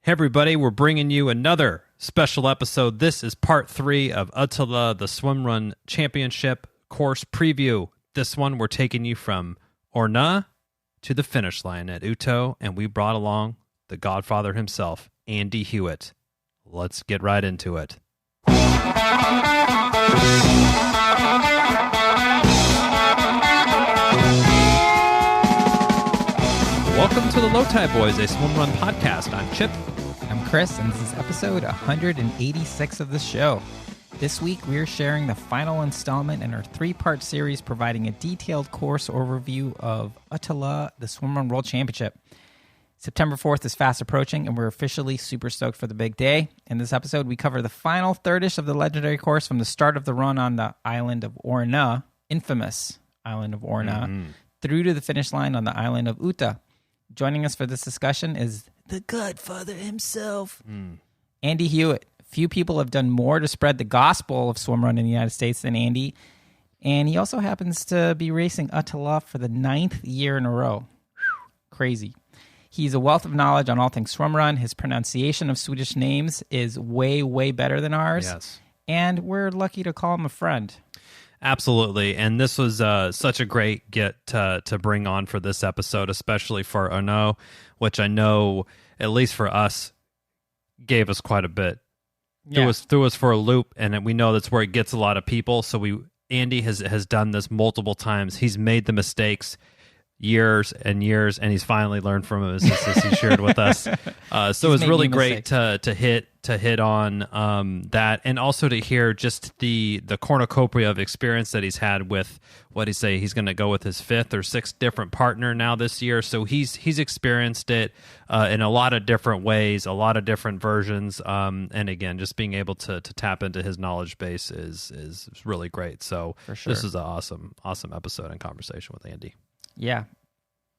Hey everybody, we're bringing you another special episode. This is part 3 of ÖTILLÖ, the Swimrun Championship course preview. This one, we're taking you from Ornö to the finish line at ÖTILLÖ, and we brought along the Godfather himself, Andy Hewitt. Let's get right into it. Welcome to the Low Tide Boys, a Swimrun podcast. I'm Chip. I'm Chris, and this is episode 186 of the show. This week, we're sharing the final installment in our 3-part series providing a detailed course overview of ÖTILLÖ, the Swimrun World Championship. September 4th is fast approaching, and we're officially super stoked for the big day. In this episode, we cover the final thirdish of the legendary course from the start of the run on the island of Ornö, infamous island of Ornö, through to the finish line on the island of ÖTILLÖ. Joining us for this discussion is the Godfather himself, Andy Hewitt. Few people have done more to spread the gospel of swimrun in the United States than Andy, and he also happens to be racing ÖTILLÖ for the 9th year in a row. Crazy. He's a wealth of knowledge on all things swimrun. His pronunciation of Swedish names is way, way better than ours. Yes. And we're lucky to call him a friend. Absolutely, and this was such a great get to bring on for this episode, especially for Ornö, which I know, at least for us, gave us quite a bit. Yeah. Threw us for a loop, and we know that's where it gets a lot of people. So Andy has done this multiple times. He's made the mistakes years and years, and he's finally learned from it as he shared with us. So it was really great to hit on that, and also to hear just the cornucopia of experience that he's had with what he's going to go with his 5th or 6th different partner now this year. So he's experienced it in a lot of different ways, a lot of different versions, and again, just being able to tap into his knowledge base is really great. So For sure. This is an awesome episode and conversation with Andy. Yeah,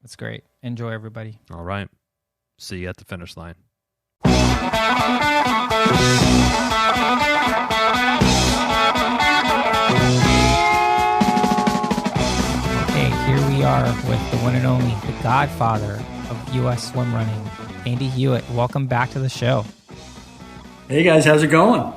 that's great. Enjoy, everybody. All right. See you at the finish line. Okay, here we are with the one and only, the Godfather of U.S. swim running, Andy Hewitt. Welcome back to the show. Hey guys, how's it going?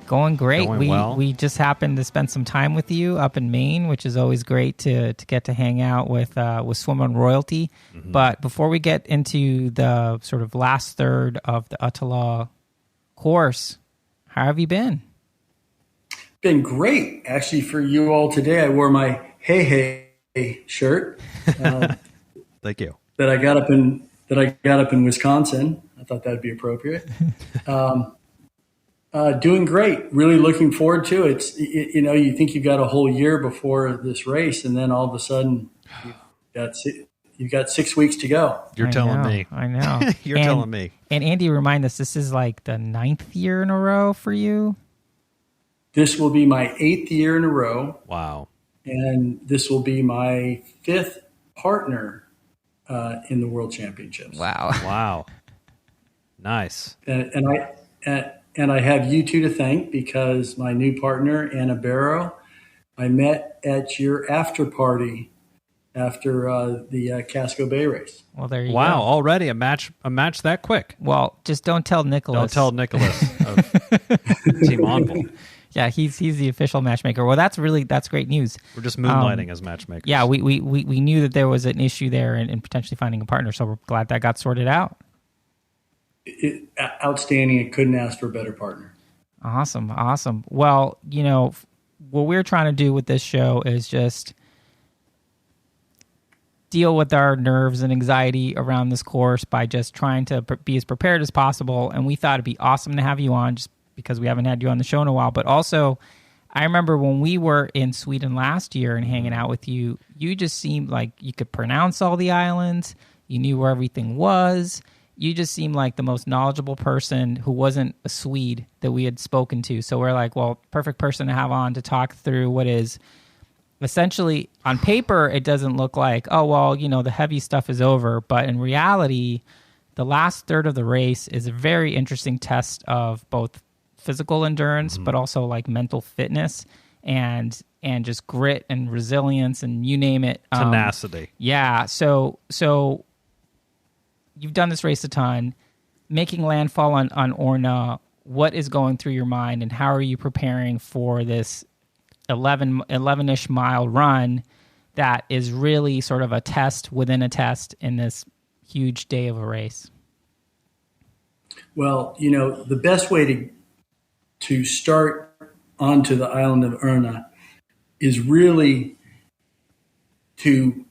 Going great. Going well. We just happened to spend some time with you up in Maine, which is always great to get to hang out with Swimrun royalty. Mm-hmm. But before we get into the sort of last third of the ÖTILLÖ course, how have you been? Been great. Actually, for you all today, I wore my Hey shirt. Thank you. That I got up in Wisconsin. I thought that'd be appropriate. Doing great. Really looking forward to it. You think you got a whole year before this race, and then all of a sudden you've got 6 weeks to go. You're telling me. I know. You're telling me. And Andy, remind us, this is like the 9th year in a row for you? This will be my 8th year in a row. Wow. And this will be my 5th partner in the World Championships. Wow. Wow. Nice. And I have you two to thank, because my new partner, Anna Barrow, I met at your after party after the Casco Bay race. Well, there you go. Wow, already a match that quick. Well, just don't tell Nicholas. Don't tell Nicholas of Team Envoy. Yeah, he's the official matchmaker. Well, that's great news. We're just moonlighting as matchmakers. Yeah, we knew that there was an issue there in potentially finding a partner, so we're glad that got sorted out. Outstanding. I couldn't ask for a better partner. Awesome. Well, what we're trying to do with this show is just deal with our nerves and anxiety around this course by just trying to be as prepared as possible. And we thought it'd be awesome to have you on, just because we haven't had you on the show in a while. But also, I remember when we were in Sweden last year and hanging out with you, you just seemed like you could pronounce all the islands. You knew where everything was. You just seemed like the most knowledgeable person who wasn't a Swede that we had spoken to. So we're like, well, perfect person to have on to talk through what is essentially, on paper, it doesn't look like, oh, well, the heavy stuff is over. But in reality, the last third of the race is a very interesting test of both physical endurance, but also like mental fitness and just grit and resilience and you name it. Tenacity. Yeah. So you've done this race a ton. making landfall on Ornö, what is going through your mind, and how are you preparing for this 11-ish mile run that is really sort of a test within a test in this huge day of a race? Well, the best way to start onto the island of Ornö is really to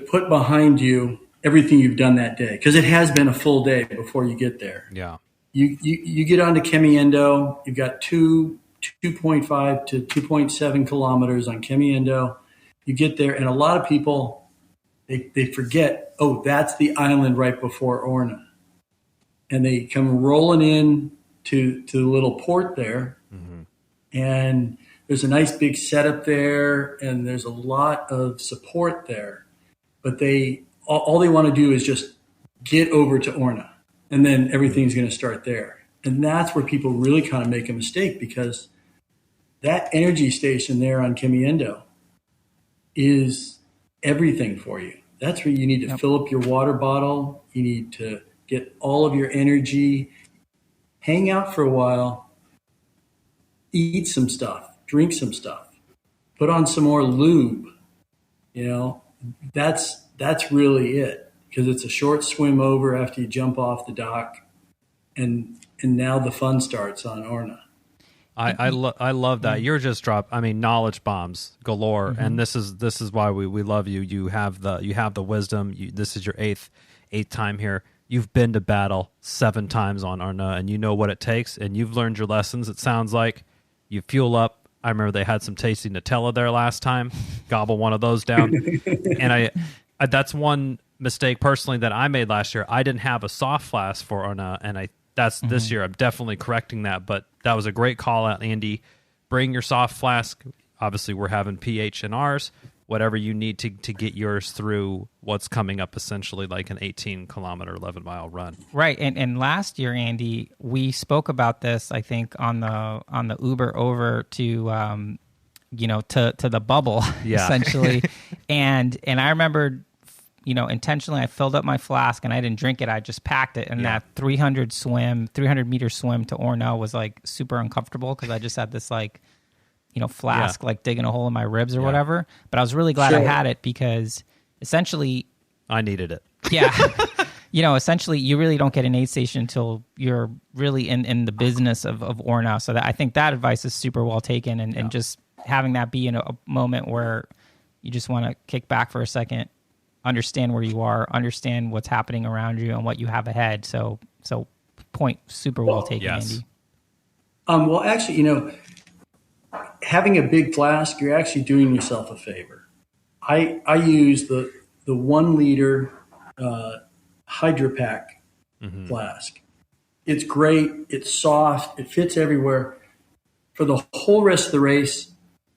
put behind you everything you've done that day, because it has been a full day before you get there. Yeah. You get onto Kemiendo. You've got 2.5 to 2.7 kilometers on Kemiendo. You get there, and a lot of people, they forget, oh, that's the island right before Ornö. And they come rolling in to the little port there. Mm-hmm. And there's a nice big setup there, and there's a lot of support there. But all they want to do is just get over to Ornö, and then everything's going to start there. And that's where people really kind of make a mistake, because that energy station there on Kemiendo is everything for you. That's where you need to fill up your water bottle. You need to get all of your energy, hang out for a while, eat some stuff, drink some stuff, put on some more lube. That's really it, because it's a short swim over after you jump off the dock, and now the fun starts on Ornö. I love that. You're just knowledge bombs galore, mm-hmm. and this is why we love you. You have the wisdom. This is your eighth time here. You've been to battle 7 times on Ornö, and you know what it takes, and you've learned your lessons. It sounds like you fuel up. I remember they had some tasty Nutella there last time. Gobble one of those down. And I that's one mistake personally that I made last year. I didn't have a soft flask for Ornö, and this year I'm definitely correcting that. But that was a great call out, Andy. Bring your soft flask. Obviously, we're having pH in ours. Whatever you need to get yours through what's coming up, essentially like an 18-kilometer, 11-mile run. Right, and last year, Andy, we spoke about this. I think on the Uber over to to the bubble, essentially. and I remember, intentionally, I filled up my flask and I didn't drink it. I just packed it, and that 300-meter swim to Ornö was like super uncomfortable, because I just had this flask like digging a hole in my ribs or whatever. But I was really glad I had it, because essentially I needed it. Yeah. Essentially you really don't get an aid station until you're really in the business of Ornö. So I think that advice is super well taken, and just having that be in a moment where you just want to kick back for a second, understand where you are, understand what's happening around you and what you have ahead. So point super well taken, yes. Andy. Well, actually, having a big flask, you're actually doing yourself a favor. I use the 1 liter Hydro Pack flask. It's great. It's soft. It fits everywhere. For the whole rest of the race,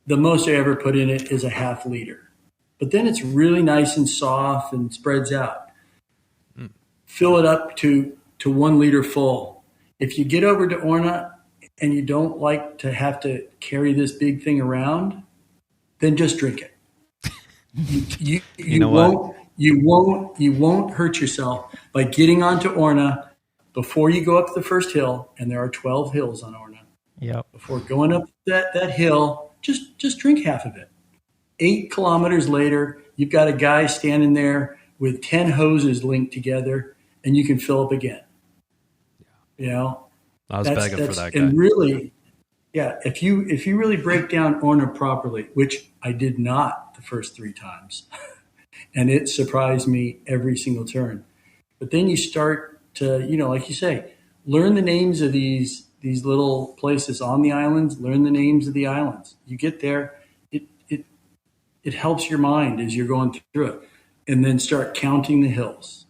the most I ever put in it is a half liter. But then it's really nice and soft and spreads out. Fill it up to 1 liter full. If you get over to Ornö and you don't like to have to carry this big thing around, then just drink it. You won't hurt yourself by getting onto Ornö before you go up the first hill, and there are 12 hills on Ornö. Yep. Before going up that hill, just drink half of it. 8 kilometers later, you've got a guy standing there with 10 hoses linked together, and you can fill up again. I was begging for that guy. And really, if you really break down Ornö properly, which I did not the first 3 times, and it surprised me every single turn. But then you start to, like you say, learn the names of these little places on the islands, learn the names of the islands. You get there, it helps your mind as you're going through it, and then start counting the hills.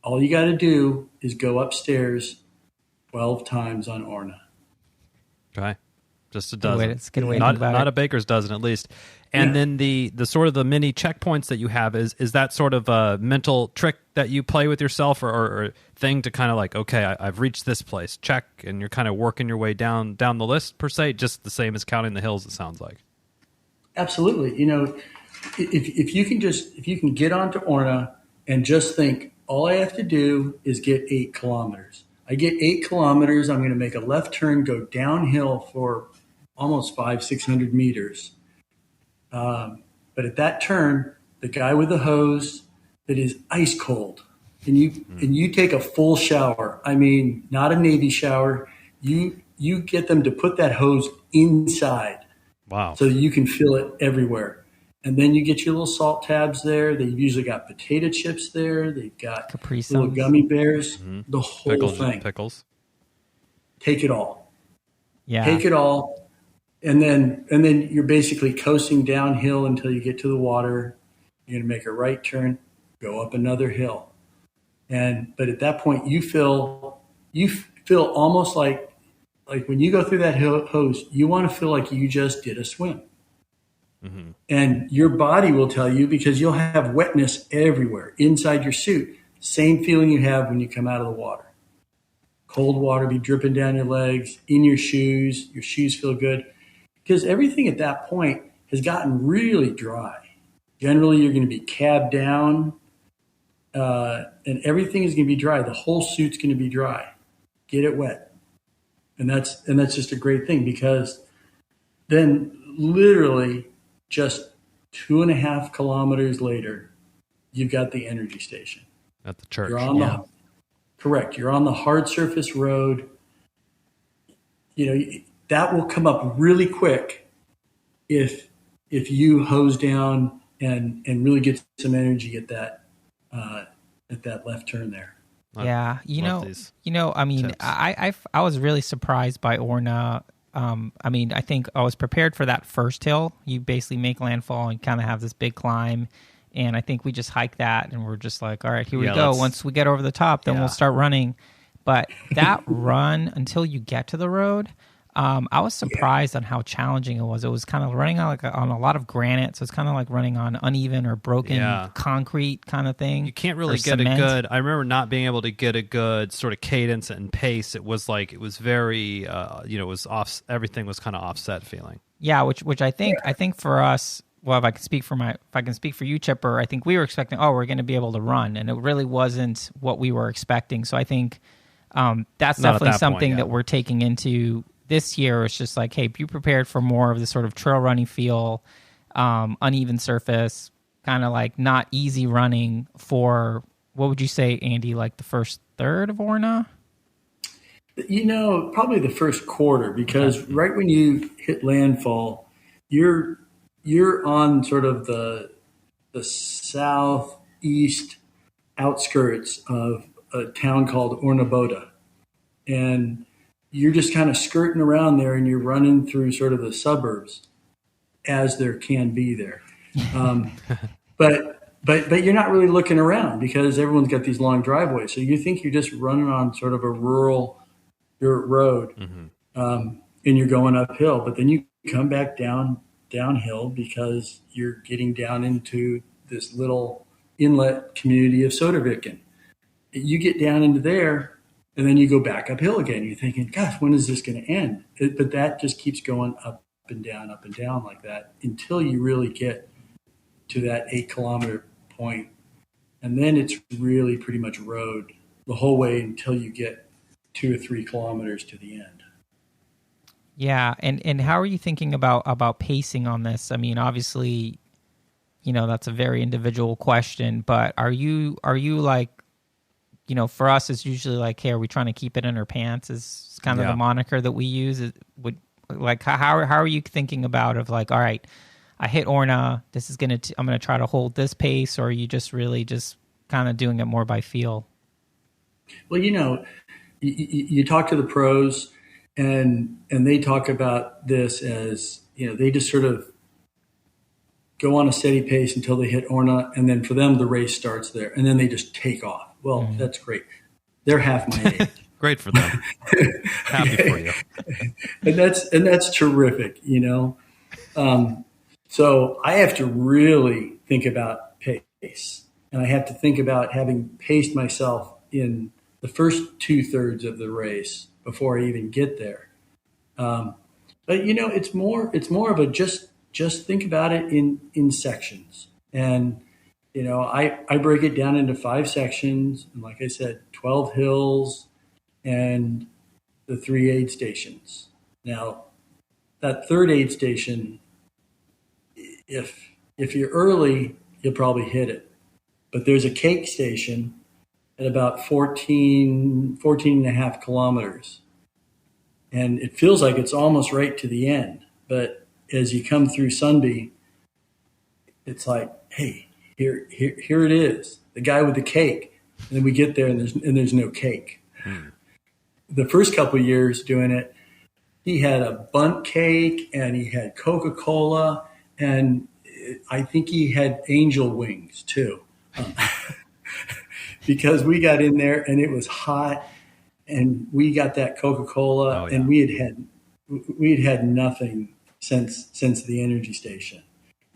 All you got to do is go upstairs 12 times on Ornö. Okay. Just a dozen. It's a good way to think about not it. A baker's dozen, at least. And then the sort of the mini checkpoints that you have, is that sort of a mental trick that you play with yourself, or thing to kind of like, okay, I've reached this place, check, and you're kind of working your way down the list, per se, just the same as counting the hills, it sounds like. Absolutely. If you can get onto Ornö and just think, all I have to do is get 8 kilometers. I get 8 kilometers. I'm going to make a left turn, go downhill for almost 600 meters. But at that turn, the guy with the hose that is ice cold, and you take a full shower. I mean, not a Navy shower. You get them to put that hose inside. Wow. So that you can feel it everywhere. And then you get your little salt tabs there. They've usually got potato chips there. They've got Capri little Suns. gummy bears. The whole Pickles, thing. pickles. Take it all. Yeah. Take it all. And then you're basically coasting downhill until you get to the water. You're going to make a right turn, go up another hill. But at that point you feel almost like when you go through that hose, you want to feel like you just did a swim. Mm-hmm. And your body will tell you, because you'll have wetness everywhere inside your suit. Same feeling you have when you come out of the water. Cold water be dripping down your legs, in your shoes. Your shoes feel good. Because everything at that point has gotten really dry. Generally, you're going to be cabbed down, and everything is going to be dry. The whole suit's going to be dry. Get it wet. And that's just a great thing, because then literally just 2.5 kilometers later, you've got the energy station. At the church. You're on correct. You're on the hard surface road. That will come up really quick if you hose down and really get some energy at that left turn there. Yeah, I mean, I was really surprised by Ornö. I mean, I think I was prepared for that first hill. You basically make landfall and kind of have this big climb, and I think we just hiked that, and we're just like, all right, here we go. Once we get over the top, then we'll start running. But that run until you get to the road, I was surprised on how challenging it was. It was kind of running on a lot of granite, so it's kind of like running on uneven or broken concrete kind of thing. You can't really get cement. a good. I remember not being able to get a good sort of cadence and pace. It was very, it was off. Everything was kind of offset feeling. Yeah, which I think for us. Well, if I can speak for you, Chipper, I think we were expecting, we're going to be able to run, and it really wasn't what we were expecting. So I think that's definitely something that we're taking into this year. It's just like, hey, be prepared for more of the sort of trail running feel, uneven surface, kind of like not easy running for, what would you say, Andy, like the first third of Ornö? Probably the first quarter, because right when you hit landfall, you're on sort of the southeast outskirts of a town called Ornö. And you're just kind of skirting around there, and you're running through sort of the suburbs as there can be there. But you're not really looking around, because everyone's got these long driveways. So you think you're just running on sort of a rural dirt road, and you're going uphill. But then you come back downhill, because you're getting down into this little inlet community of Söderviken. You get down into there, and then you go back uphill again. You're thinking, gosh, when is this going to end? But that just keeps going up and down like that until you really get to that 8-kilometer point. And then it's really pretty much road the whole way until you get 2 or 3 kilometers to the end. Yeah, and how are you thinking about pacing on this? I mean, obviously, that's a very individual question, but are you like, for us, it's usually like, hey, are we trying to keep it in our pants? Is kind of the moniker that we use. How are you thinking about of like, all right, I hit Ornö, this is I'm gonna try to hold this pace, or are you just really just kind of doing it more by feel? Well, you talk to the pros, and they talk about this as, they just sort of go on a steady pace until they hit Ornö, and then for them the race starts there, and then they just take off. Well, that's great. They're half my age. Great for them. Happy for you. and that's terrific, So I have to really think about pace, and I have to think about having paced myself in the first 2/3 of the race before I even get there. But it's more of a just think about it in sections. And I break it down into 5 sections, and like I said, 12 hills, and the 3 aid stations. Now, that third aid station, if you're early, you'll probably hit it. But there's a cake station at about 14 and a half kilometers. And it feels like it's almost right to the end. But as you come through Sundby, it's like, hey, here it is, the guy with the cake. And then we get there and there's no cake. The first couple of years doing it, he had a bundt cake and he had Coca-Cola, and I think he had angel wings too. Because we got in there and it was hot, and we got that Coca-Cola, and we had had nothing since the energy station,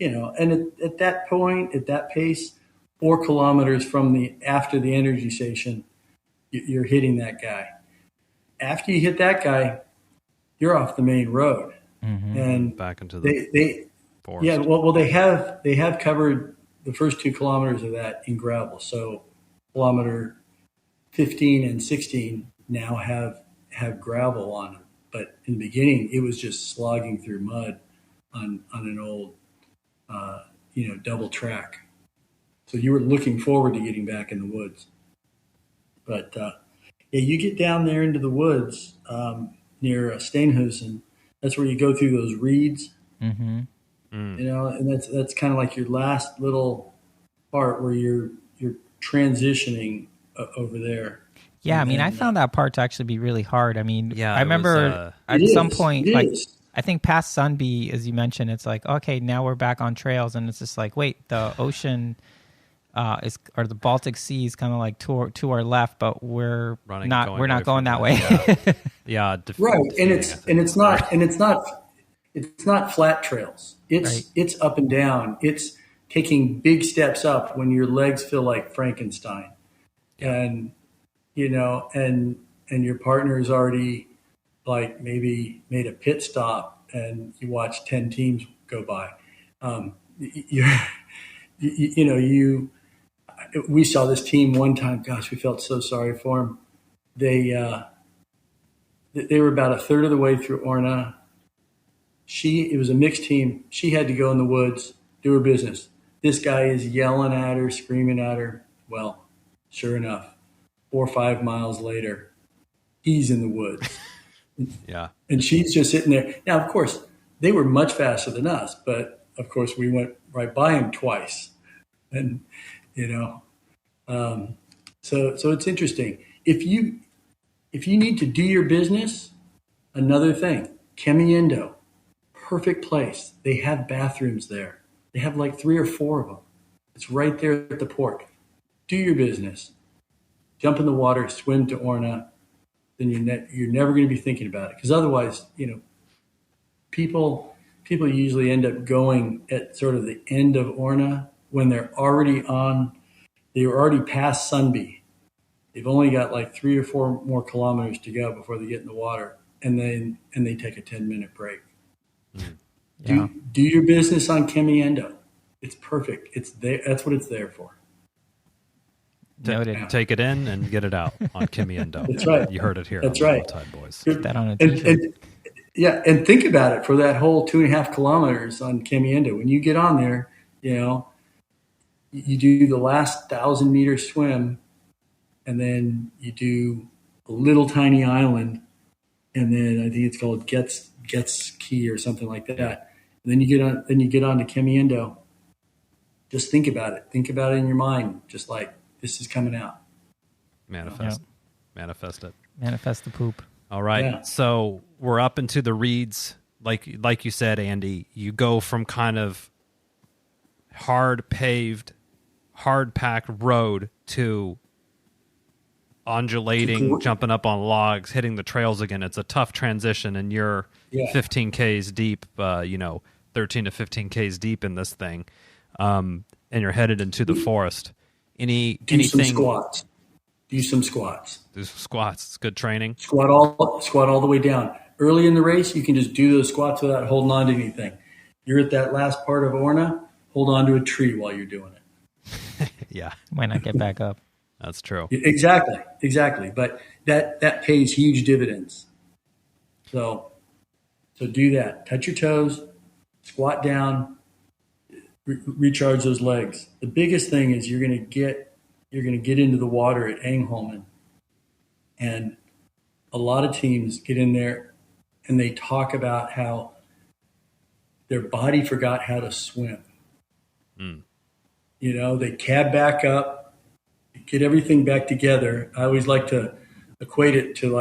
and at that point, at that pace, 4 kilometers after the energy station, you're hitting that guy. After you hit that guy, you're off the main road, and back into the forest. Yeah, well, they have covered the first 2 kilometers of that in gravel. So kilometer 15 and 16 now have gravel on them. But in the beginning, it was just slogging through mud on an old, double track. So you were looking forward to getting back in the woods. But you get down there into the woods near Steenhuisen. That's where you go through those reeds. Mm-hmm. And that's kind of like your last little part where you're transitioning over there. Yeah, I mean, I found that part to actually be really hard. I mean, I remember at some point, I think past Sundby, as you mentioned, it's like, okay, now we're back on trails, and it's just like, wait, the ocean or the Baltic Sea is kind of like to our left, but we're not going that way. Yeah, right, and it's not flat trails. It's up and down. It's taking big steps up when your legs feel like Frankenstein, and and your partner has already like maybe made a pit stop, and you watch 10 teams go by. We saw this team one time. Gosh, we felt so sorry for them. They were about a third of the way through Ornö. It was a mixed team. She had to go in the woods, do her business. This guy is yelling at her, screaming at her. Well, sure enough, 4 or 5 miles later, he's in the woods. Yeah. And she's just sitting there. Now, of course, they were much faster than us, but of course we went right by him twice. And, so it's interesting. If you need to do your business, another thing, Kemiendo, perfect place. They have bathrooms there. They have like 3 or 4 of them. It's right there at the port. Do your business. Jump in the water, swim to Ornö. Then you're never going to be thinking about it. Because otherwise, people usually end up going at sort of the end of Ornö when they're already past Sundby. They've only got like 3 or 4 more kilometers to go before they get in the water, and they take a 10-minute break. Yeah. Do your business on Kemiendo. It's perfect. It's there. That's what it's there for. Noted. Take it in and get it out on Kemiendo. That's right. You heard it here. That's on right. Tide Boys. Put that on a t-shirt. And think about it for that whole 2.5 kilometers on Kemiendo. When you get on there, you do the last 1,000-meter swim, and then you do a little tiny island, and then I think it's called Gets Key or something like that. And then you get on to Kemiendo. Just think about it. Think about it in your mind. Just like, this is coming out. Manifest it. Manifest the poop. All right. Yeah. So we're up into the reeds. Like you said, Andy, you go from kind of hard paved, hard packed road to undulating, jumping up on logs, hitting the trails again. It's a tough transition, and you're 15 Ks deep, 13 to 15 Ks deep in this thing, and you're headed into the forest. Do some squats. Do some squats. It's good training. Squat all the way down. Early in the race, you can just do those squats without holding on to anything. You're at that last part of Ornö, hold on to a tree while you're doing it. Yeah. Might not get back up. That's true. Exactly. But that pays huge dividends. So do that. Touch your toes, squat down, recharge those legs. The biggest thing is you're going to get into the water at Angholmen, and a lot of teams get in there and they talk about how their body forgot how to swim. They cab back up, get everything back together. I always like to equate it to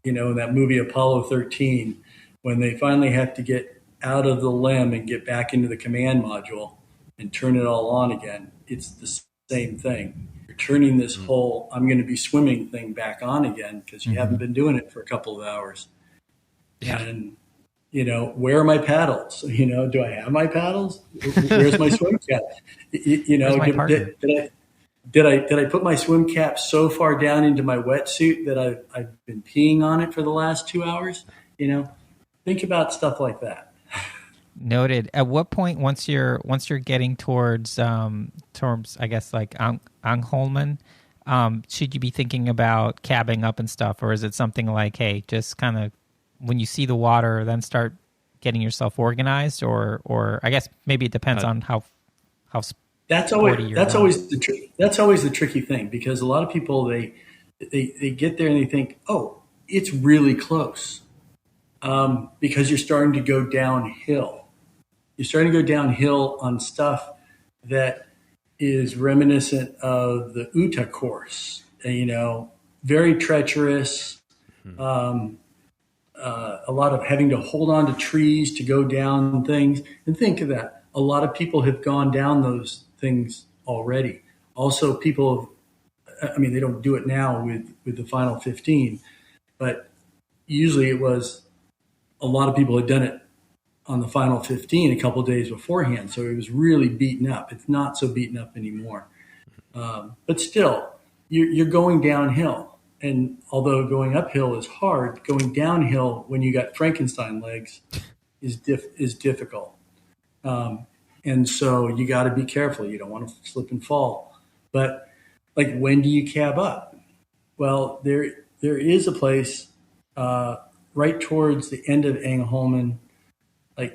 in that movie Apollo 13, when they finally have to get out of the LEM and get back into the command module and turn it all on again. It's the same thing. You're turning this whole I'm going to be swimming thing back on again because you haven't been doing it for a couple of hours. Yeah. And, where are my paddles? Do I have my paddles? Where's my swim cap? Did I put my swim cap so far down into my wetsuit that I've been peeing on it for the last 2 hours? Think about stuff like that. Noted. At what point, once you're getting towards I guess like Angholmen, should you be thinking about cabbing up and stuff, or is it something like, hey, just kind of when you see the water, then start getting yourself organized, or I guess maybe it depends on how. That's always the tricky thing, because a lot of people they get there and they think, oh, it's really close, because you're starting to go downhill. You're starting to go downhill on stuff that is reminiscent of the Uta course. Very treacherous. A lot of having to hold on to trees to go down things. And think of that. A lot of people have gone down those things already. Also, people, they don't do it now with the final 15, but usually it was a lot of people had done it on the final 15 a couple of days beforehand. So it was really beaten up. It's not so beaten up anymore. But still, you're going downhill. And although going uphill is hard, going downhill when you got Frankenstein legs is difficult. And so you got to be careful. You don't want to slip and fall. But when do you cab up? Well, there is a place right towards the end of Angholmen,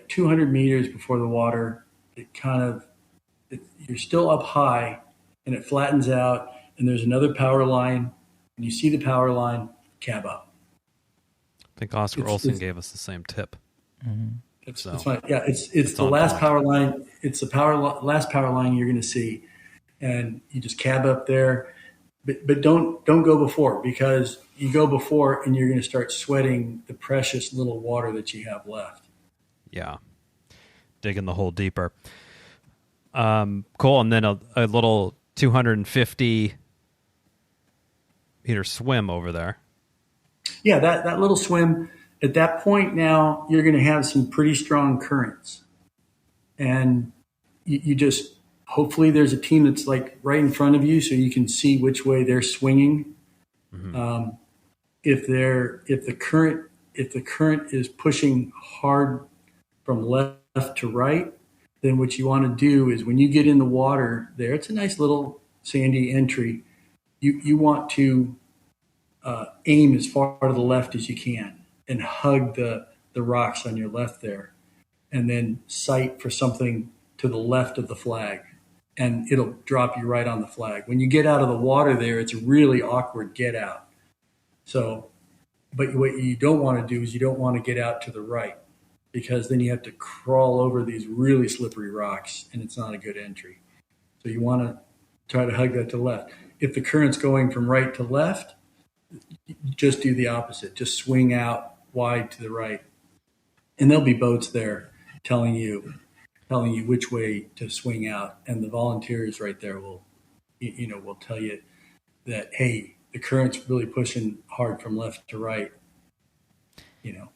200 meters before the water. You're still up high, and it flattens out, and there's another power line. And you see the power line, cab up. I think Oscar Olsen gave us the same tip. Mm-hmm. It's fine. Yeah, it's the last power line. It's the last power line you're going to see, and you just cab up there. But don't go before, because you go before and you're going to start sweating the precious little water that you have left. Yeah, digging the hole deeper. Cool, and then a little 250 meter swim over there. Yeah, that little swim. At that point now, you're going to have some pretty strong currents. And you just, hopefully there's a team that's right in front of you so you can see which way they're swinging. Mm-hmm. If the current is pushing hard from left to right, then what you want to do is when you get in the water there, it's a nice little sandy entry. You want to aim as far to the left as you can and hug the rocks on your left there, and then sight for something to the left of the flag, and it'll drop you right on the flag. When you get out of the water there, it's a really awkward get out. So, but what you don't want to do is you don't want to get out to the right, because then you have to crawl over these really slippery rocks, and it's not a good entry. So you want to try to hug that to the left. If the current's going from right to left, just do the opposite. Just swing out wide to the right. And there'll be boats there telling you which way to swing out. And the volunteers right there will tell you that, hey, the current's really pushing hard from left to right.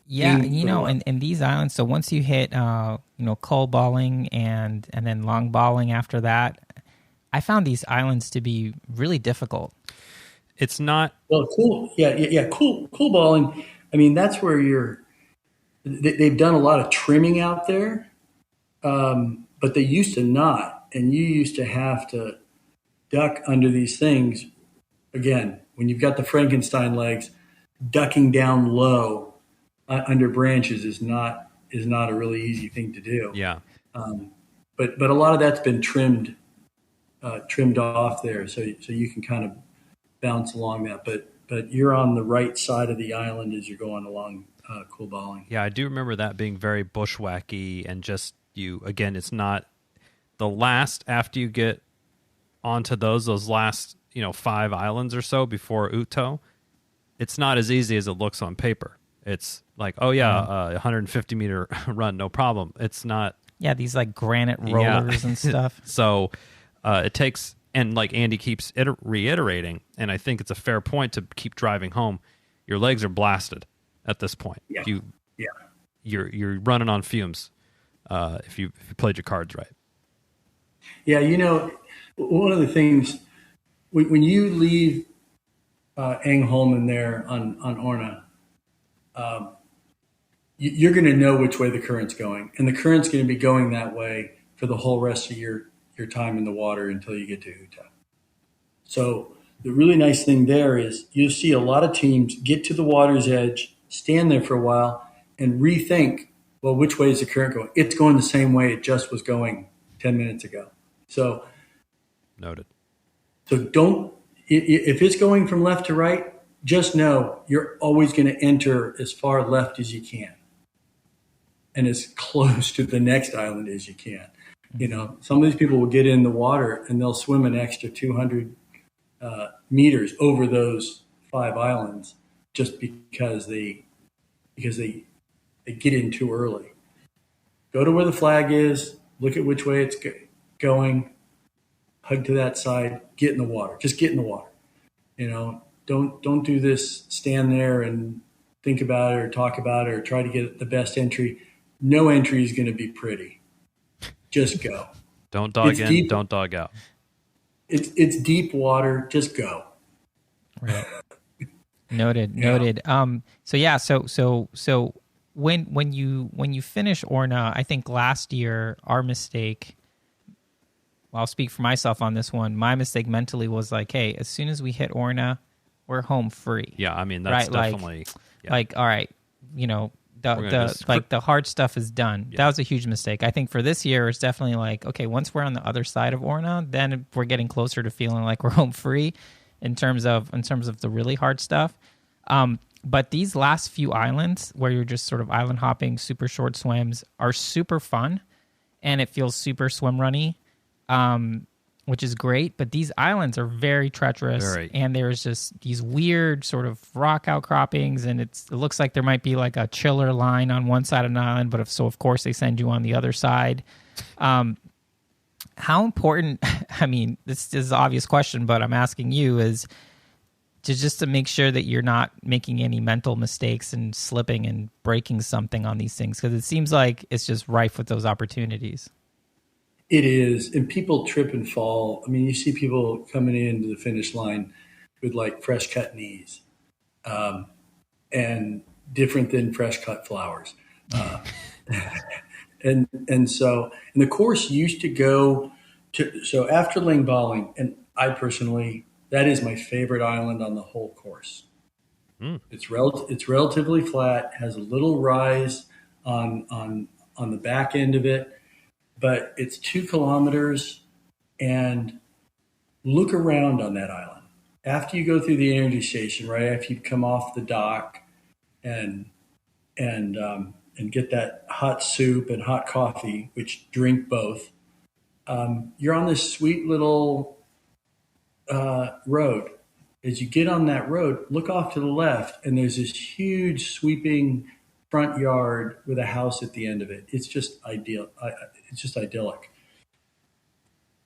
Yeah, and these islands, so once you hit, cull balling and then long balling after that, I found these islands to be really difficult. It's not... Well, cool. Yeah. Cool balling. That's where they've done a lot of trimming out there, but they used to not. And you used to have to duck under these things again, when you've got the Frankenstein legs, ducking down low under branches is not a really easy thing to do. Yeah. But a lot of that's been trimmed off there, so you can kind of bounce along that. But you're on the right side of the island as you're going along Kulballing. Yeah, I do remember that being very bushwhacky, and just again, it's not the last after you get onto those last 5 islands or so before Uto. It's not as easy as it looks on paper. It's like, 150 meter run, no problem. It's not. Yeah, these like granite rollers and stuff. So it takes, and like Andy keeps reiterating, and I think it's a fair point to keep driving home. Your legs are blasted at this point. Yeah. You're running on fumes if you played your cards right. Yeah, one of the things when you leave Engholmen there on Ornö, you're going to know which way the current's going, and the current's going to be going that way for the whole rest of your time in the water until you get to Uto. So the really nice thing there is you'll see a lot of teams get to the water's edge, stand there for a while, and rethink, well, which way is the current going? It's going the same way it just was going 10 minutes ago. So noted. So if it's going from left to right, just know you're always going to enter as far left as you can and as close to the next island as you can. Some of these people will get in the water and they'll swim an extra 200 meters over those 5 islands just because they get in too early. Go to where the flag is, look at which way it's going, hug to that side, get in the water. Just get in the water. Don't do this, stand there and think about it or talk about it or try to get the best entry. No entry is going to be pretty. Just go. Don't dog in, deep, don't dog out. It's deep water. Just go. Right. Noted. So when you finish Ornö, I think last year our mistake. Well, I'll speak for myself on this one. My mistake mentally was like, hey, as soon as we hit Ornö, we're home free. Yeah, I mean that's right? definitely like all right, the hard stuff is done. Yeah. That was a huge mistake. I think for this year, it's definitely like, okay, once we're on the other side of Ornö, then we're getting closer to feeling like we're home free in terms of the really hard stuff. But these last few islands where you're just sort of island hopping, super short swims are super fun, and it feels super swim runny. Which is great, but these islands are very treacherous, and there's just these weird sort of rock outcroppings, and it looks like there might be like a chiller line on one side of an island, but of course they send you on the other side. How important, I mean, this is an obvious question, but I'm asking you, is to make sure that you're not making any mental mistakes and slipping and breaking something on these things, because it seems like it's just rife with those opportunities. It is, and people trip and fall. I mean, you see people coming into the finish line with like fresh cut knees, and different than fresh cut flowers. And the course used to go to, so after Lyngballing, and I personally, that is my favorite island on the whole course. It's relatively flat, has a little rise on the back end of it. But it's 2 kilometers, and look around on that island. After you go through the energy station, right after you come off the dock and get that hot soup and hot coffee, which drink both, you're on this sweet little road. As you get on that road, look off to the left, and there's this huge sweeping front yard with a house at the end of it. It's just ideal. It's just idyllic.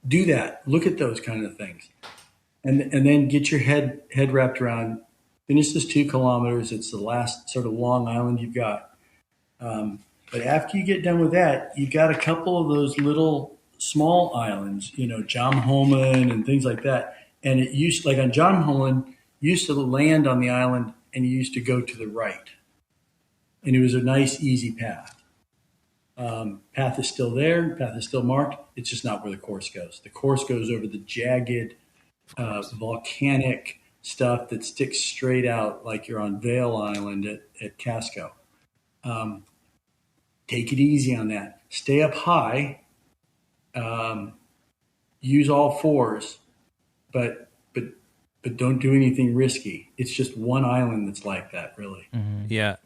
Do that. Look at those kind of things, and then get your head wrapped around. Finish this 2 kilometers. It's the last sort of long island you've got. But after you get done with that, you've got a couple of those little small islands, Jamholmen and things like that. And it used, like on Jamholmen, you used to land on the island and you used to go to the right. And it was a nice, easy path. Path is still there. Path is still marked. It's just not where the course goes. The course goes over the jagged, volcanic stuff that sticks straight out like you're on Vail Island at Casco. Take it easy on that. Stay up high. Use all fours, but don't do anything risky. It's just one island that's like that, really. Mm-hmm. Yeah.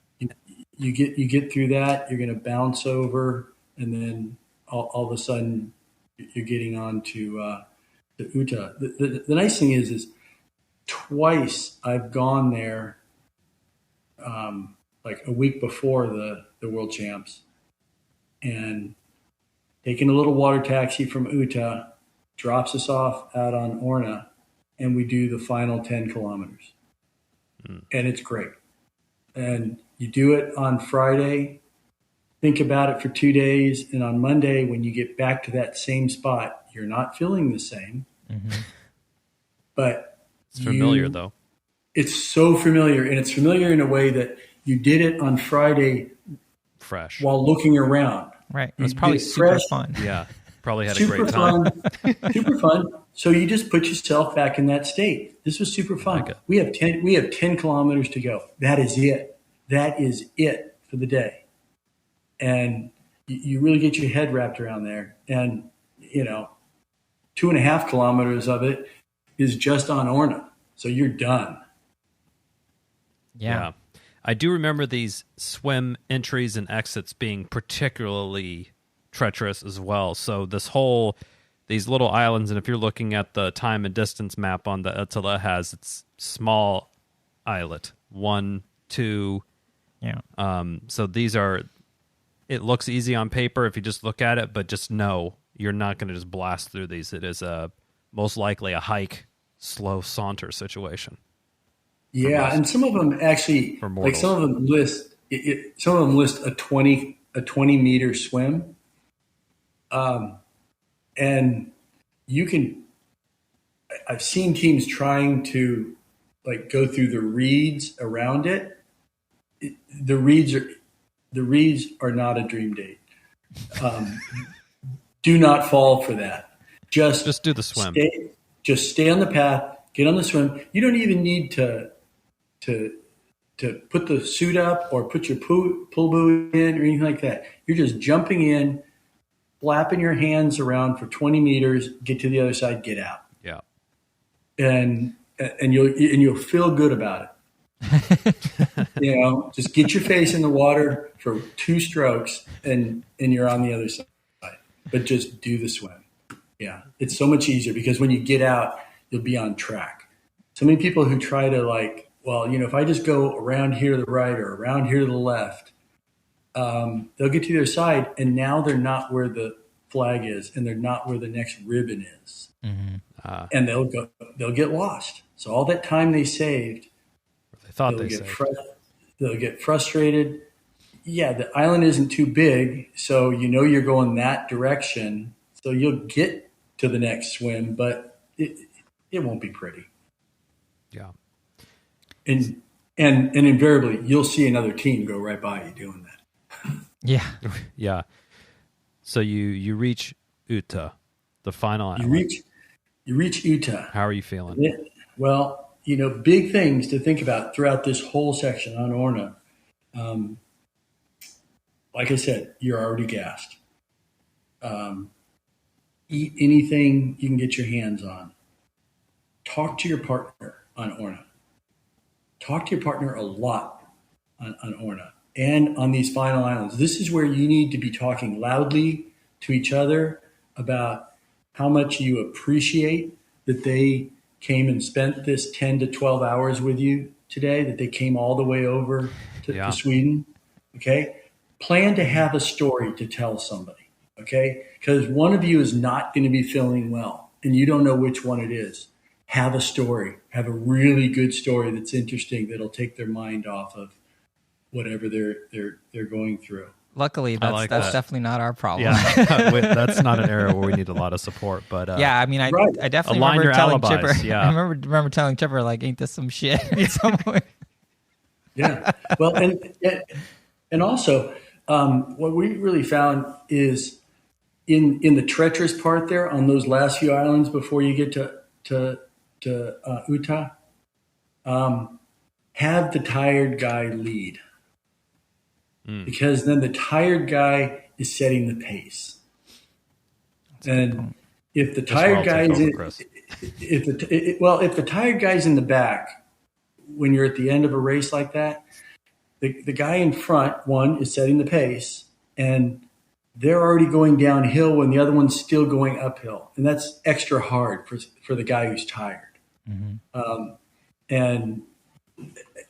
You get through that, you're going to bounce over, and then all of a sudden you're getting on to Uta. The nice thing is twice I've gone there, like a week before the World Champs, and taken a little water taxi from Uta, drops us off out on Ornö, and we do the final 10 kilometers. And it's great. And you do it on Friday, think about it for 2 days, and on Monday, when you get back to that same spot, you're not feeling the same. Mm-hmm. But it's familiar, though. It's so familiar, and it's familiar in a way that you did it on Friday fresh while looking around. Right. It was probably super fun. Yeah. Probably had a great time. Super fun. So you just put yourself back in that state. This was super fun. Like we have 10 kilometers to go. That is it. That is it for the day. And you really get your head wrapped around there. And, 2.5 kilometers of it is just on Ornö. So you're done. Yeah. I do remember these swim entries and exits being particularly treacherous as well. So these little islands, and if you're looking at the time and distance map on the ÖTILLÖ, has its small islet, 1, 2. Yeah. So it looks easy on paper if you just look at it, but just know you're not going to just blast through these. It is most likely a hike, slow saunter situation. Yeah, and some of them actually, like some of them list a 20 meter swim, and I've seen teams trying to like go through the reeds around it. The reeds are not a dream date. Do not fall for that. Just do the swim. Stay on the path. Get on the swim. You don't even need to put the suit up or put your pull buoy in or anything like that. You're just jumping in, flapping your hands around for 20 meters, get to the other side, get out. Yeah. And you'll feel good about it. Just get your face in the water for 2 strokes and you're on the other side. But just do the swim. Yeah. It's so much easier because when you get out, you'll be on track. So many people who try to if I just go around here to the right or around here to the left, they'll get to their side and now they're not where the flag is and they're not where the next ribbon is. Mm-hmm. And they'll get lost. So all that time they saved, they'll get frustrated. Yeah, the island isn't too big, so you're going that direction. So you'll get to the next swim, but it won't be pretty. Yeah. And invariably, you'll see another team go right by you doing that. Yeah. Yeah. So you reach Uta, the final island. You reach Uta. How are you feeling? Well, big things to think about throughout this whole section on Ornö. Like I said, you're already gassed. Eat anything you can get your hands on. Talk to your partner on Ornö. Talk to your partner a lot on Ornö and on these final islands. This is where you need to be talking loudly to each other about how much you appreciate that they came and spent this 10 to 12 hours with you today, that they came all the way over to Sweden. Okay. Plan to have a story to tell somebody. Okay. Because one of you is not going to be feeling well and you don't know which one it is. Have a story, have a really good story that's interesting, that'll take their mind off of whatever they're going through. Luckily, that's definitely not our problem. Yeah, that's not an area where we need a lot of support. But I mean, I definitely remember telling Chipper. Yeah. I remember telling Chipper, like, ain't this some shit? Yeah. Well, and also, what we really found is in the treacherous part there on those last few islands before you get to Uta, have the tired guy lead, Mm. because then the tired guy is setting the pace. And if the tired guy is if the tired guy's in the back when you're at the end of a race like that, the guy in front, one, is setting the pace, and they're already going downhill when the other one's still going uphill, and that's extra hard for the guy who's tired. Mm-hmm.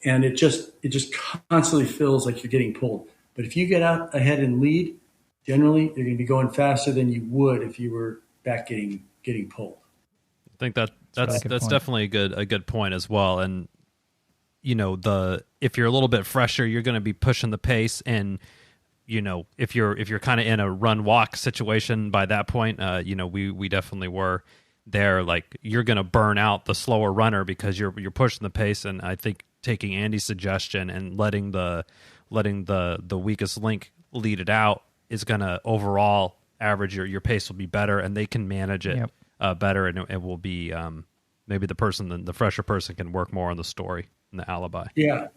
And it just constantly feels like you're getting pulled. But if you get out ahead and lead, generally you're going to be going faster than you would if you were back getting pulled. I think that's definitely a good point as well. And if you're a little bit fresher, you're going to be pushing the pace, and if you're kind of in a run walk situation by that point, we definitely were there. Like, you're going to burn out the slower runner because you're pushing the pace. And I think taking Andy's suggestion and letting the weakest link lead it out is going to overall average your pace will be better, and they can manage it better, and it will be maybe the fresher person can work more on the story and the alibi. Yeah.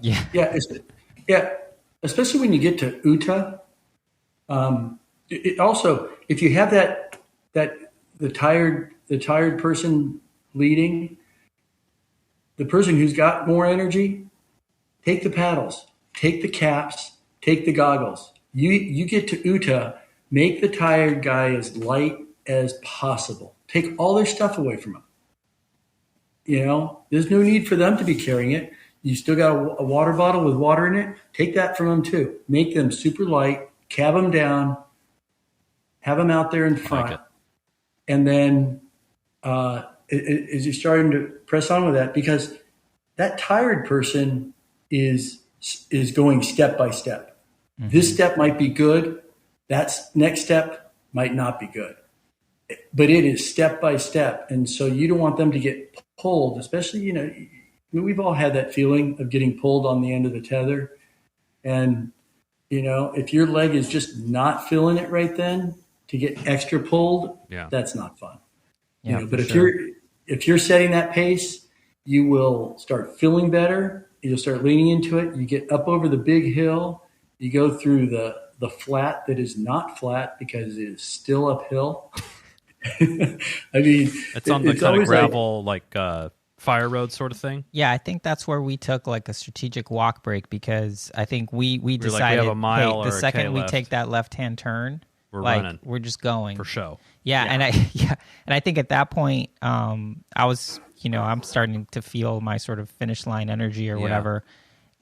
Especially when you get to UTA. It also, if you have the tired person leading, the person who's got more energy, take the paddles, take the caps, take the goggles. You get to UTA, make the tired guy as light as possible. Take all their stuff away from them. There's no need for them to be carrying it. You still got a water bottle with water in it. Take that from them too. Make them super light, cab them down, have them out there in front. Like it. And then as you're starting to press on with that, because that tired person is going step by step. Mm-hmm. This step might be good. That's next step might not be good. But it is step by step. And so you don't want them to get pulled, especially, we've all had that feeling of getting pulled on the end of the tether. And, if your leg is just not feeling it right then, to get extra pulled, that's not fun. Yeah, but if you're setting that pace, you will start feeling better. You'll start leaning into it. You get up over the big hill. You go through the flat that is not flat because it is still uphill. I mean, it's on the kind of gravel, fire road sort of thing. Yeah, I think that's where we took a strategic walk break, because I think we decided, we have a mile the or second we left. take that left-hand turn, we're running. We're just going for show. Yeah, and I think at that point, I was, I'm starting to feel my sort of finish line energy or whatever,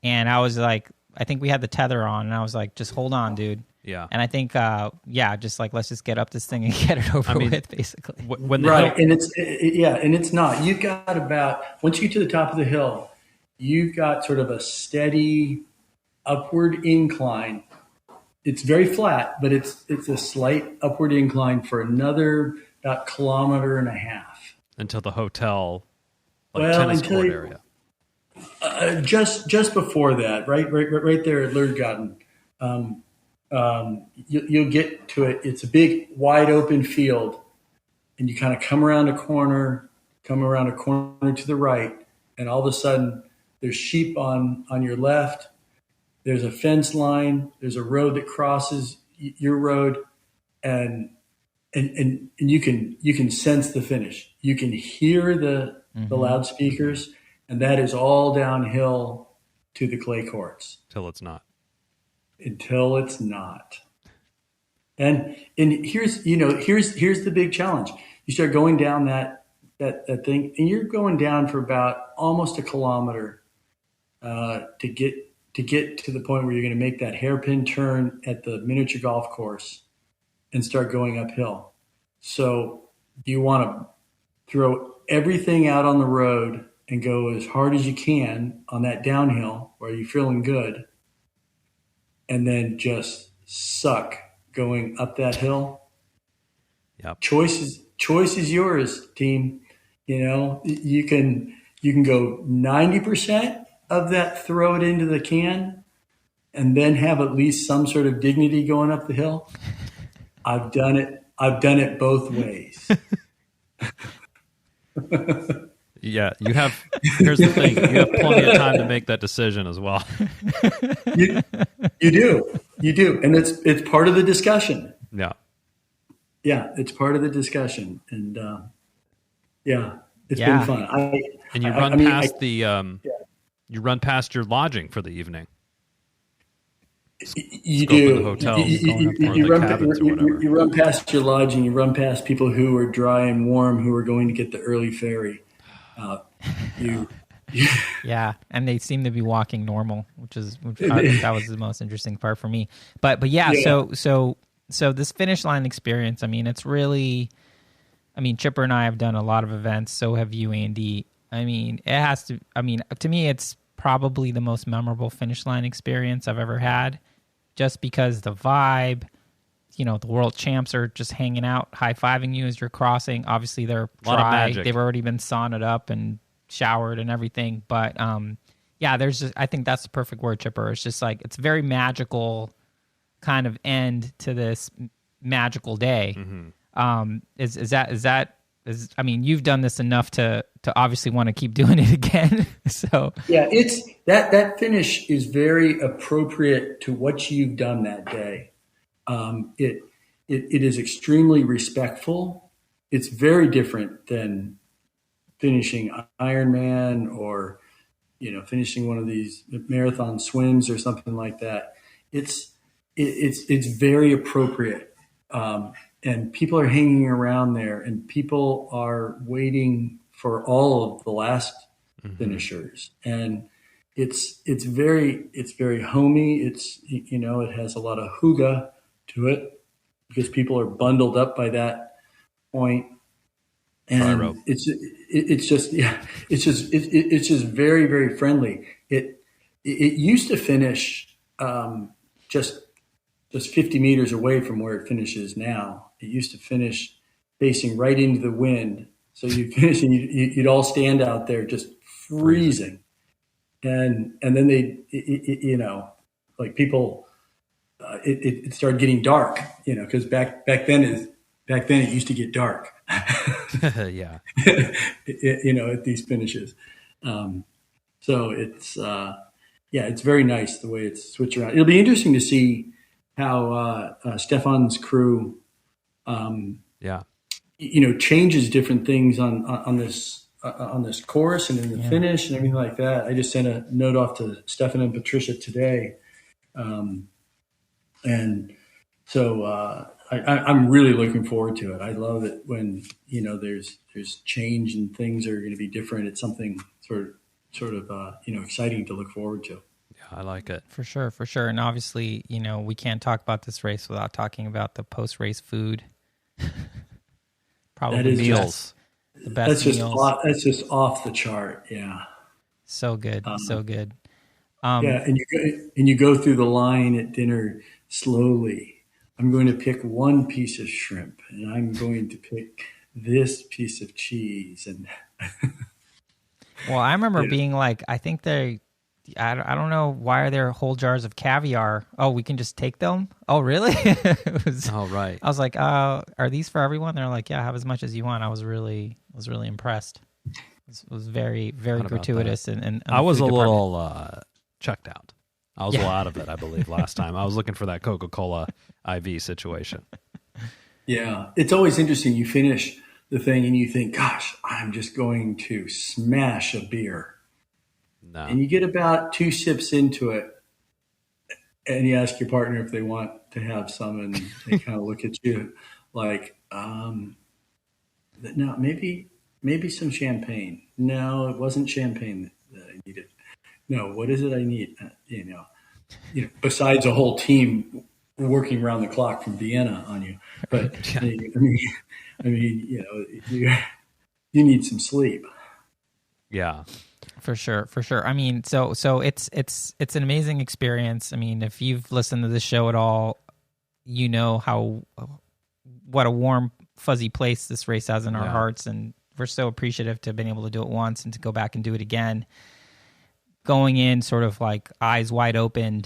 and I was like, I think we had the tether on, and I was like, just hold on, dude. Yeah. And I think, just let's just get up this thing and get it over with, basically. And it's not. You've got once you get to the top of the hill, you've got sort of a steady upward incline. It's very flat, but it's a slight upward incline for another about 1.5 kilometers. Until the hotel, tennis court area. Just before that, right there at Lurgarten. You'll get to it. It's a big, wide open field, and you kind of come around a corner to the right, and all of a sudden there's sheep on your left. There's a fence line. There's a road that crosses your road, and you can sense the finish. You can hear the loudspeakers, and that is all downhill to the clay courts. Until it's not. And here's the big challenge. You start going down that thing, and you're going down for about almost 1 kilometer to get to the point where you're going to make that hairpin turn at the miniature golf course and start going uphill. So you want to throw everything out on the road and go as hard as you can on that downhill where you're feeling good, and then just suck going up that hill. Yep. Choice is yours, team. You can go 90% of that, throw it into the can, and then have at least some sort of dignity going up the hill. I've done it both ways. Yeah, you have. Here's the thing: you have plenty of time to make that decision as well. You do, and it's part of the discussion. Yeah, it's part of the discussion, and it's been fun. And you run past you run past your lodging for the evening. You do. The hotels, you run past your lodging. You run past people who are dry and warm, who are going to get the early ferry. Yeah, and they seem to be walking normal, which that was the most interesting part for me. But yeah. So this finish line experience, I mean, it's really, I mean, Chipper and I have done a lot of events. So have you, Andy. I mean, to me, it's probably the most memorable finish line experience I've ever had, just because the vibe, you know, the world champs are just hanging out, high-fiving you as you're crossing. Obviously, they're dry. They've already been saunaed up and showered and everything. But, I think that's the perfect word, Chipper. It's just like, it's very magical kind of end to this magical day. Mm-hmm. I mean, you've done this enough to obviously want to keep doing it again. So yeah, it's that finish is very appropriate to what you've done that day. It is extremely respectful. It's very different than finishing Ironman or, you know, finishing one of these marathon swims or something like that. It's very appropriate. And people are hanging around there, and people are waiting for all of the last finishers. And it's very homey. It's, you know, it has a lot of hygge to it because people are bundled up by that point. And it's just very, very friendly. It used to finish just 50 meters away from where it finishes now. It used to finish facing right into the wind. So you'd finish and you'd all stand out there just freezing. And then you know, like people, it started getting dark, you know, because back then it used to get dark. Yeah. You know, at these finishes. So it's very nice the way it's switched around. It'll be interesting to see how Stefan's crew, you know, changes different things on this course and in the finish and everything like that. I just sent a note off to Stefan and Patricia today, and so I'm really looking forward to it. I love it when, you know, there's change and things are going to be different. It's something sort of you know, exciting to look forward to. I like it. For sure. And obviously, you know, we can't talk about this race without talking about the post-race food. Probably meals. The best meals. That's just off the chart. Yeah. So good. So good. And you go through the line at dinner slowly. I'm going to pick one piece of shrimp, and I'm going to pick this piece of cheese. And well, I remember being like, I think I don't know, why are there whole jars of caviar? Oh, we can just take them? Oh, really? Right. I was like, are these for everyone? They're like, yeah, have as much as you want. I was really impressed. It was very, very gratuitous. And I was a little checked out. I was a little out of it, I believe, last time. I was looking for that Coca-Cola IV situation. Yeah. It's always interesting. You finish the thing and you think, gosh, I'm just going to smash a beer. No. And you get about 2 sips into it, and you ask your partner if they want to have some, and they kind of look at you like, no, maybe some champagne. No, it wasn't champagne that I needed. No, what is it I need? You know, besides a whole team working around the clock from Vienna on you. But I mean, you know, you need some sleep. Yeah. For sure. I mean, so it's an amazing experience. I mean, if you've listened to this show at all, you know what a warm, fuzzy place this race has in our hearts, and we're so appreciative to have been able to do it once and to go back and do it again. Going in sort of like eyes wide open,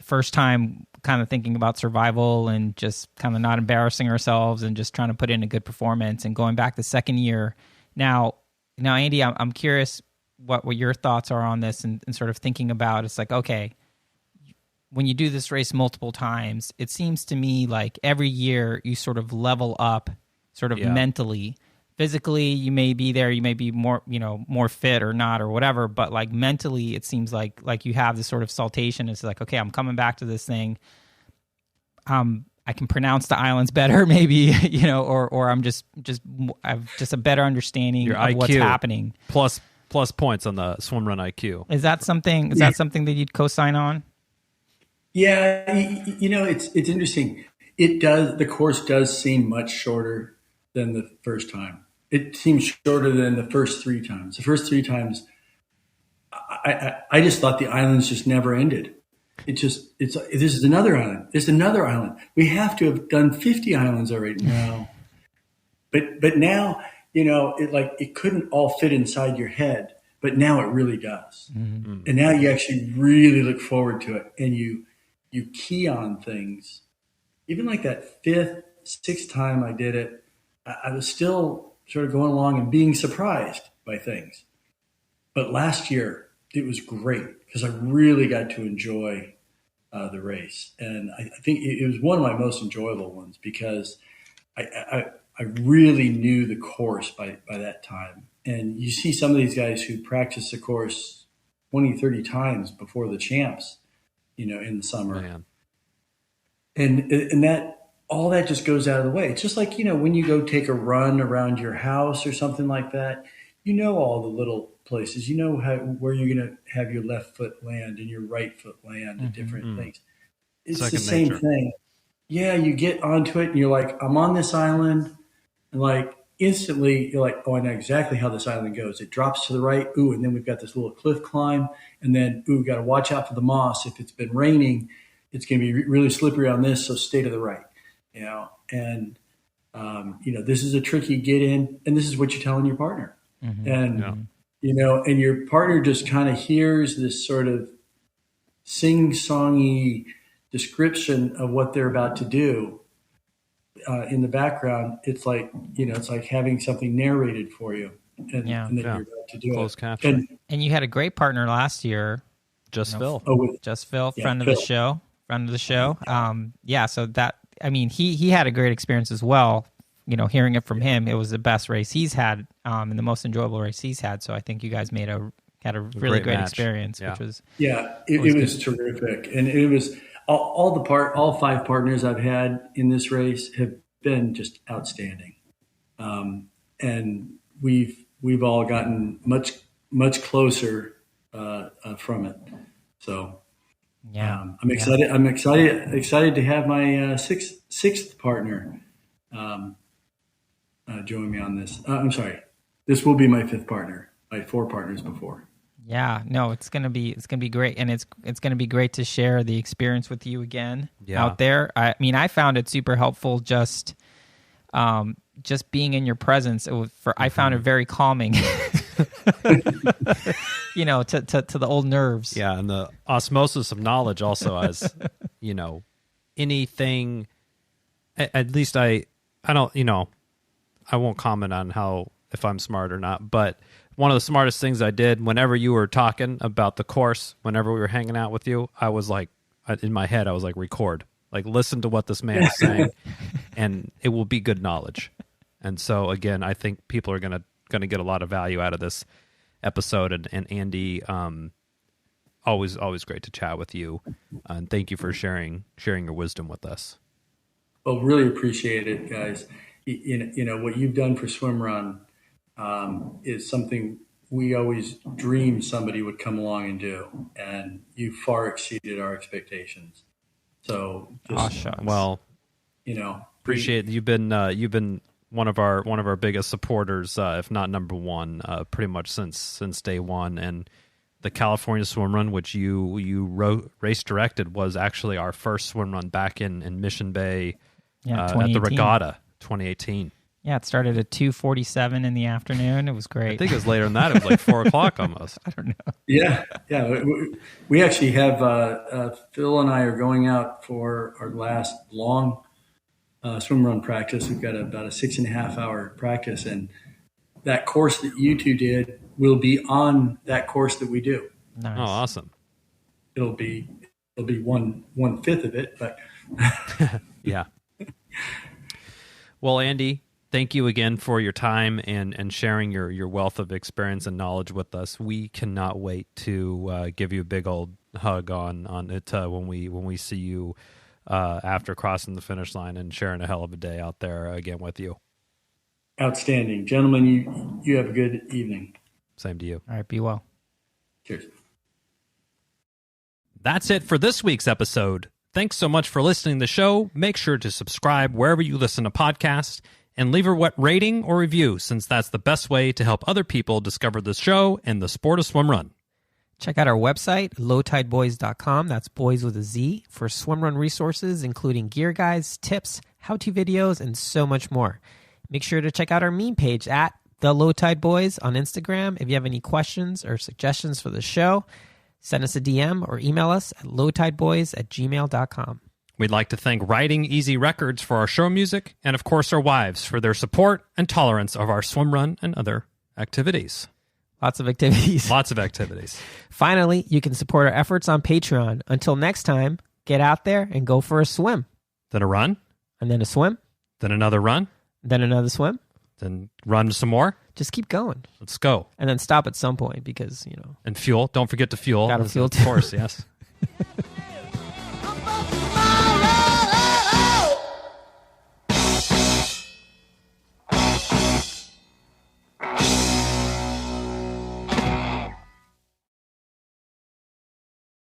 first time kind of thinking about survival and just kind of not embarrassing ourselves and just trying to put in a good performance, and going back the second year. Now, Now, Andy, I'm curious what your thoughts are on this and sort of thinking about. It's like, okay, when you do this race multiple times, it seems to me like every year you sort of level up, sort of mentally. Physically, you may be there, you may be more, more fit or not or whatever, but like mentally, it seems like you have this sort of saltation. It's like, okay, I'm coming back to this thing. I can pronounce the islands better, maybe, or I'm I've just a better understanding Your of IQ, what's happening. Plus points on the swim run IQ. Is that something that you'd co-sign on? Yeah, it's interesting. The course does seem much shorter than the first time. It seems shorter than the first 3 times. The first 3 times, I just thought the islands just never ended. This is another island. There's another island. We have to have done 50 islands already now. But now, it couldn't all fit inside your head, but now it really does. Mm-hmm. And now you actually really look forward to it, and you key on things. Even like that 5th, 6th time I did it, I was still sort of going along and being surprised by things. But last year, it was great because I really got to enjoy the race. And I think it was one of my most enjoyable ones because I really knew the course by that time. And you see some of these guys who practice the course 20, 30 times before the champs, in the summer. Man. And that all that just goes out of the way. It's just like, when you go take a run around your house or something like that, all the little places, where you're going to have your left foot land and your right foot land and different things. It's the same thing. Yeah, you get onto it and you're like, I'm on this island. And like instantly you're like, oh, I know exactly how this island goes. It drops to the right. Ooh, and then we've got this little cliff climb. And then, ooh, got to watch out for the moss. If it's been raining, it's going to be really slippery on this. So stay to the right, and this is a tricky get in, and this is what you're telling your partner. Mm-hmm. And, and your partner just kind of hears this sort of sing-songy description of what they're about to do in the background. It's like, it's like having something narrated for you and then you're about to do Closed caption. And you had a great partner last year. Just Phil. Just Phil, friend of the show. So that, he had a great experience as well. Hearing it from him, it was the best race he's had, and the most enjoyable race he's had. So I think you guys had a really great experience, which was it was terrific, and it was all 5 partners I've had in this race have been just outstanding, and we've all gotten much closer from it. So. I'm excited. I'm excited to have my sixth partner join me on this. I'm sorry, this will be my 5th partner. I had 4 partners before. Yeah, no, it's gonna be great, and it's gonna be great to share the experience with you again out there. I found it super helpful just being in your presence. I found it very calming. To the old nerves. Yeah, and the osmosis of knowledge also as, anything, at least I don't, I won't comment on if I'm smart or not, but one of the smartest things I did whenever you were talking about the course, whenever we were hanging out with you, I was like, in my head, I was like, record, like listen to what this man is saying and it will be good knowledge. And so again, I think people are going to get a lot of value out of this episode, and Andy, always great to chat with you, and thank you for sharing your wisdom with us. Well, really appreciate it, guys. What you've done for Swimrun is something we always dreamed somebody would come along and do, and you far exceeded our expectations. So, appreciate you've been one of our biggest supporters, if not number one, pretty much since day one. And the California swim run, which you race directed, was actually our first swim run back in Mission Bay at the Regatta 2018. Yeah, it started at 2:47 in the afternoon. It was great. I think it was later than that. It was like 4 o'clock almost. I don't know. Yeah. We actually have Phil and I are going out for our last long swim run practice. We've got about a 6.5 hour practice, and that course that you two did will be on that course that we do. Nice. Oh, awesome. It'll be 1/5 of it, but Yeah. Well, Andy, thank you again for your time and sharing your wealth of experience and knowledge with us. We cannot wait to give you a big old hug on it when we see you after crossing the finish line and sharing a hell of a day out there again with you. outstanding. Gentlemen, you have a good evening. Same to you. All right, be well. Cheers. That's it for this week's episode. Thanks so much for listening to the show. Make sure to subscribe wherever you listen to podcasts and leave a rating or review, since that's the best way to help other people discover the show and the sport of swim run. Check out our website, lowtideboys.com. That's boys with a Z, for swimrun resources, including gear guides, tips, how-to videos, and so much more. Make sure to check out our meme page at The Low Tide Boys on Instagram. If you have any questions or suggestions for the show, send us a DM or email us at lowtideboys@gmail.com. We'd like to thank Riding Easy Records for our show music, and of course our wives for their support and tolerance of our swim run and other activities. Lots of activities. Lots of activities. Finally, you can support our efforts on Patreon. Until next time, get out there and go for a swim. Then a run, And then a swim. then another run, Then another swim. then run some more. Just keep going. Let's go. And then stop at some point because, And fuel. Don't forget to fuel. Gotta fuel Of too. course, yes.